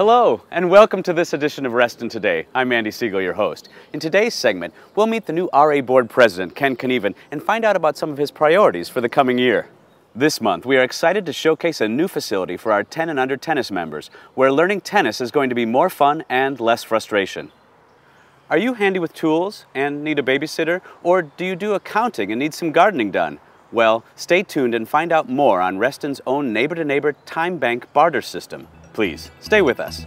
Hello, and welcome to this edition of Reston Today. I'm Andy Sigle, your host. In today's segment, we'll meet the new RA Board President, Ken Knieven, and find out about some of his priorities for the coming year. This month, we are excited to showcase a new facility for our 10 and under tennis members, where learning tennis is going to be more fun and less frustration. Are you handy with tools and need a babysitter, or do you do accounting and need some gardening done? Well, stay tuned and find out more on Reston's own neighbor-to-neighbor time bank barter system. Please, stay with us.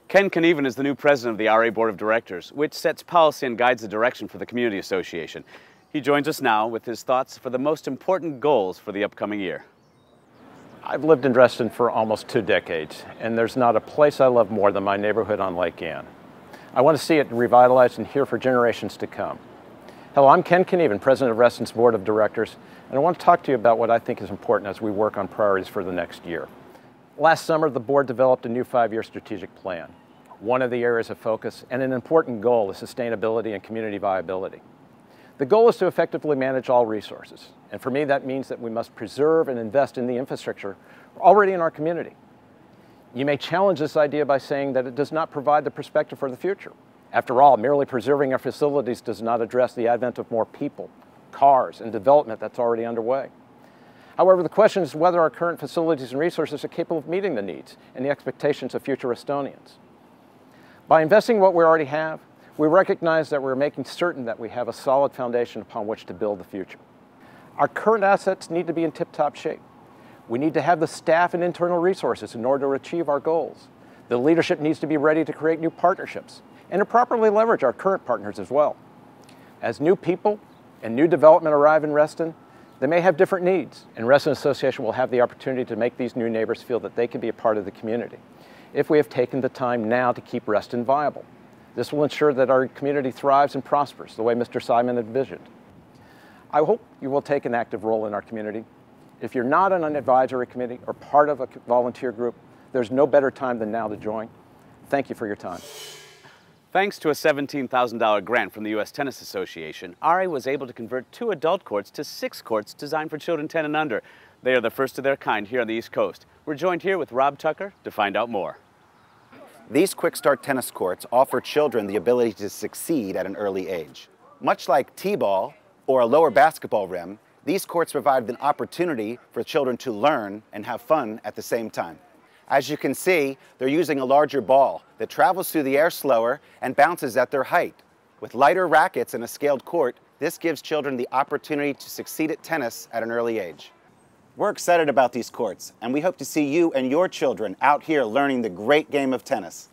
Ken Knieven is the new president of the RA Board of Directors, which sets policy and guides the direction for the Community Association. He joins us now with his thoughts for the most important goals for the upcoming year. I've lived in Reston for almost 2 decades, and there's not a place I love more than my neighborhood on Lake Ann. I want to see it revitalized and here for generations to come. Hello, I'm Ken Knieven, President of Reston's Board of Directors, and I want to talk to you about what I think is important as we work on priorities for the next year. Last summer, the board developed a new 5-year strategic plan. One of the areas of focus and an important goal is sustainability and community viability. The goal is to effectively manage all resources, and for me that means that we must preserve and invest in the infrastructure already in our community. You may challenge this idea by saying that it does not provide the perspective for the future. After all, merely preserving our facilities does not address the advent of more people, cars, and development that's already underway. However, the question is whether our current facilities and resources are capable of meeting the needs and the expectations of future Restonians. By investing in what we already have, we recognize that we're making certain that we have a solid foundation upon which to build the future. Our current assets need to be in tip-top shape. We need to have the staff and internal resources in order to achieve our goals. The leadership needs to be ready to create new partnerships and to properly leverage our current partners as well. As new people and new development arrive in Reston, they may have different needs, and Reston Association will have the opportunity to make these new neighbors feel that they can be a part of the community if we have taken the time now to keep Reston viable. This will ensure that our community thrives and prospers the way Mr. Simon envisioned. I hope you will take an active role in our community. If you're not on an advisory committee or part of a volunteer group, there's no better time than now to join. Thank you for your time. Thanks to a $17,000 grant from the U.S. Tennis Association, RA was able to convert 2 adult courts to 6 courts designed for children 10 and under. They are the first of their kind here on the East Coast. We're joined here with Rob Tucker to find out more. These quick start tennis courts offer children the ability to succeed at an early age. Much like t-ball or a lower basketball rim, these courts provide an opportunity for children to learn and have fun at the same time. As you can see, they're using a larger ball that travels through the air slower and bounces at their height. With lighter rackets and a scaled court, this gives children the opportunity to succeed at tennis at an early age. We're excited about these courts, and we hope to see you and your children out here learning the great game of tennis.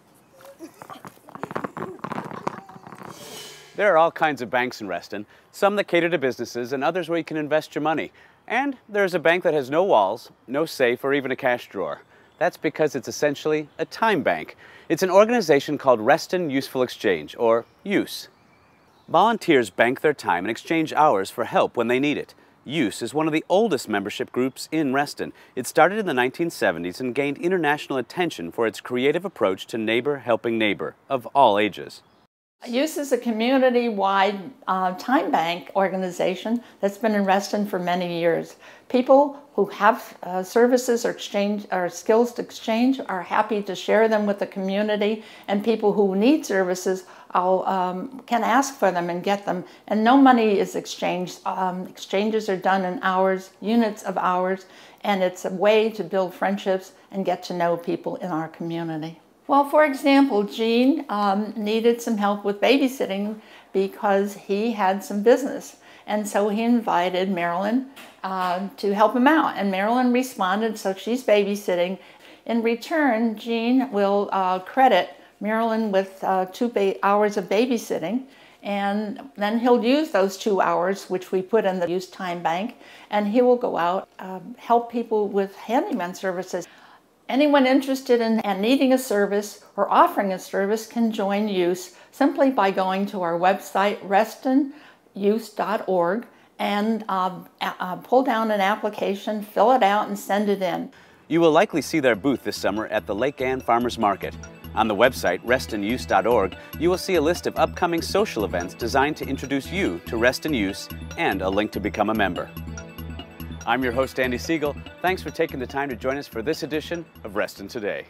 There are all kinds of banks in Reston, some that cater to businesses and others where you can invest your money. And there's a bank that has no walls, no safe, or even a cash drawer. That's because it's essentially a time bank. It's an organization called Reston Useful Exchange, or U.S.E. Volunteers bank their time and exchange hours for help when they need it. U.S.E. is one of the oldest membership groups in Reston. It started in the 1970s and gained international attention for its creative approach to neighbor helping neighbor of all ages. U.S.E. is a community-wide time bank organization that's been in Reston for many years. People who have services or skills to exchange are happy to share them with the community, and people who need services can ask for them and get them. And no money is exchanged. Exchanges are done in hours, units of hours, and it's a way to build friendships and get to know people in our community. Well, for example, Gene needed some help with babysitting because he had some business. And so he invited Marilyn to help him out. And Marilyn responded, so she's babysitting. In return, Gene will credit Marilyn with 2 hours of babysitting. And then he'll use those 2 hours, which we put in the use time bank, and he will go out, help people with handyman services. Anyone interested in and needing a service or offering a service can join U.S.E. simply by going to our website, restonuse.org, and pull down an application, fill it out, and send it in. You will likely see their booth this summer at the Lake Ann Farmers Market. On the website, restonuse.org, you will see a list of upcoming social events designed to introduce you to Reston U.S.E. and a link to become a member. I'm your host, Andy Sigle. Thanks for taking the time to join us for this edition of Reston Today.